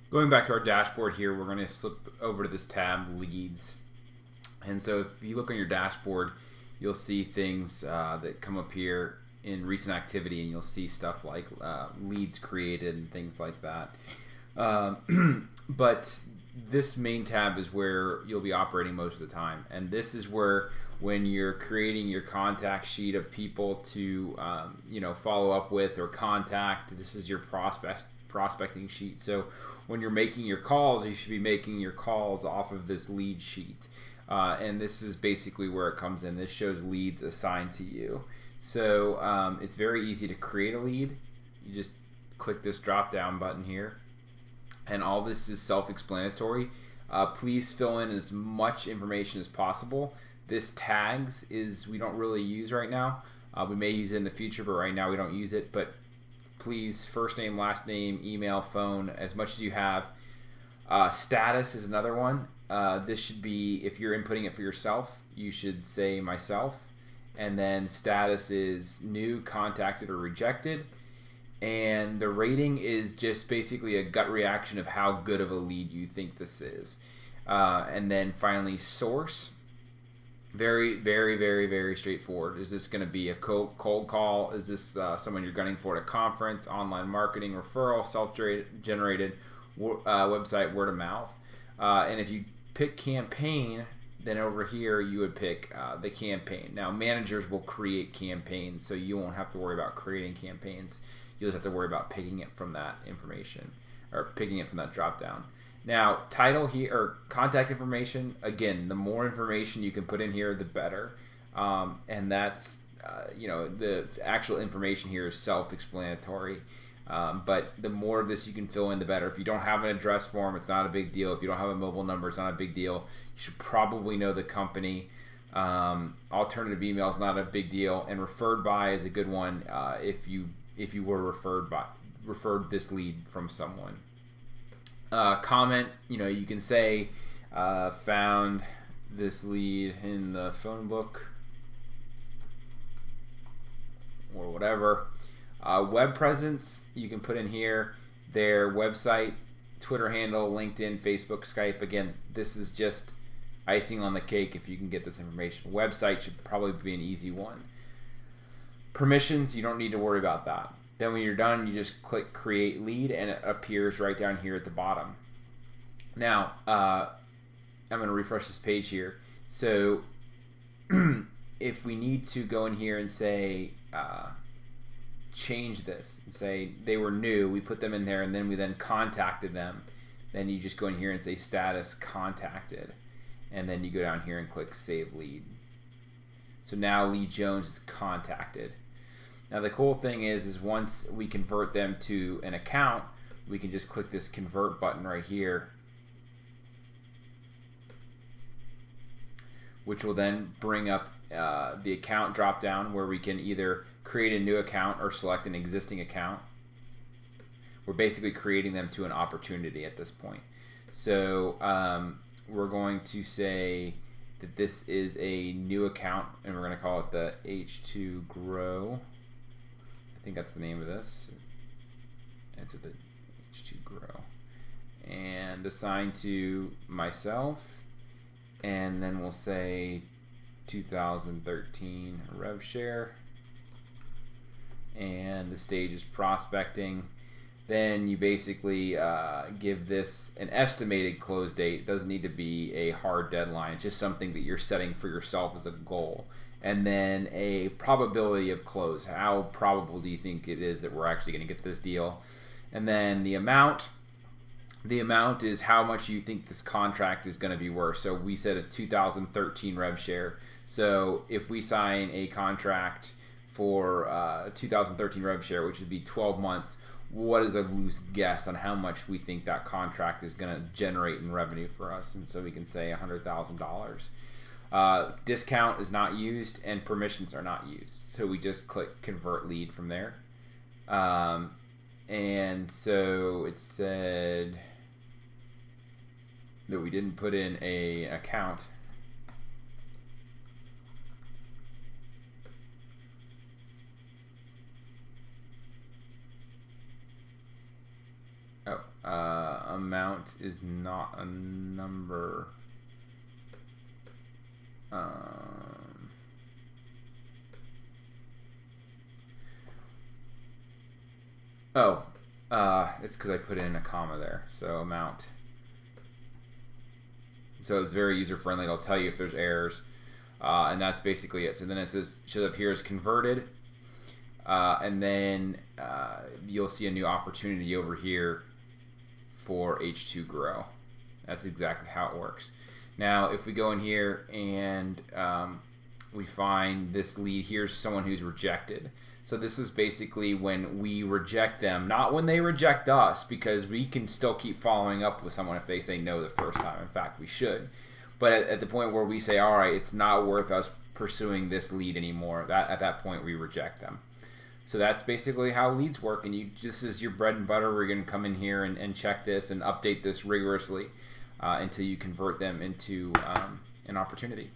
Going back to our dashboard here, we're going to slip over to this tab, Leads. And so if you look on your dashboard, you'll see things that come up here in recent activity, and you'll see stuff like leads created and things like that. But this main tab is where you'll be operating most of the time. And this is where, when you're creating your contact sheet of people to follow up with or contact, this is your prospecting sheet. So when you're making your calls, you should be making your calls off of this lead sheet. And this is basically where it comes in. This shows leads assigned to you. So it's very easy to create a lead. You just click this drop down button here, and all this is self-explanatory. Please fill in as much information as possible. This tags we don't really use right now. We may use it in the future, but right now we don't use it. But please, first name, last name, email, phone, as much as you have. Status is another one. This should be, if you're inputting it for yourself, you should say myself. And then status is new, contacted, or rejected. And the rating is just basically a gut reaction of how good of a lead you think this is. And then finally, source. Very, very, very, very straightforward. Is this going to be a cold call? Is this someone you're gunning for at a conference, online marketing, referral, self-generated website, word of mouth? And if you pick campaign, then over here you would pick the campaign. Now, managers will create campaigns, so you won't have to worry about creating campaigns. You'll just have to worry about picking it from that information, or picking it from that drop down. Now, title here, or contact information, again, the more information you can put in here, the better. And that's, the actual information here is self-explanatory. But the more of this you can fill in, the better. If you don't have an address form, it's not a big deal. If you don't have a mobile number, it's not a big deal. You should probably know the company. Alternative email is not a big deal. And referred by is a good one if you were referred this lead from someone. Comment, you can say found this lead in the phone book or whatever. Web presence, you can put in here their website, Twitter handle, LinkedIn, Facebook, Skype. Again, this is just icing on the cake if you can get this information. Website should probably be an easy one. Permissions, you don't need to worry about that. Then when you're done, you just click create lead, and it appears right down here at the bottom. Now, I'm going to refresh this page here. So if we need to go in here and say change this and say they were new, we put them in there, and then we contacted them, then you just go in here and say status contacted, and then you go down here and click save lead. So now Lee Jones is contacted. Now the cool thing is once we convert them to an account, we can just click this convert button right here, which will then bring up the account drop down, where we can either create a new account or select an existing account. We're basically creating them to an opportunity at this point. So we're going to say that this is a new account, and we're going to call it the H2 Grow. I think that's the name of this. It's with the H2 Grow. And assign to myself. And then we'll say 2013 rev share. And the stage is prospecting. Then you basically give this an estimated close date. It doesn't need to be a hard deadline. It's just something that you're setting for yourself as a goal. And then a probability of close. How probable do you think it is that we're actually going to get this deal? And then the amount. The amount is how much you think this contract is going to be worth. So we said a 2013 rev share. So if we sign a contract for 2013 rev share, which would be 12 months, what is a loose guess on how much we think that contract is going to generate in revenue for us? And so we can say $100,000. Discount is not used, and permissions are not used. So we just click convert lead from there. And so it said that we didn't put in a account. amount is not a number. It's because I put in a comma there. So amount. So it's very user friendly. It'll tell you if there's errors, and that's basically it. So then it says shows up here as converted, and then you'll see a new opportunity over here for H2 Grow. That's exactly how it works. Now, if we go in here and we find this lead, here's someone who's rejected. So this is basically when we reject them, not when they reject us, because we can still keep following up with someone if they say no the first time. In fact, we should. But at the point where we say, all right, it's not worth us pursuing this lead anymore, at that point we reject them. So that's basically how leads work, and this is your bread and butter. We're going to come in here and check this and update this rigorously until you convert them into an opportunity.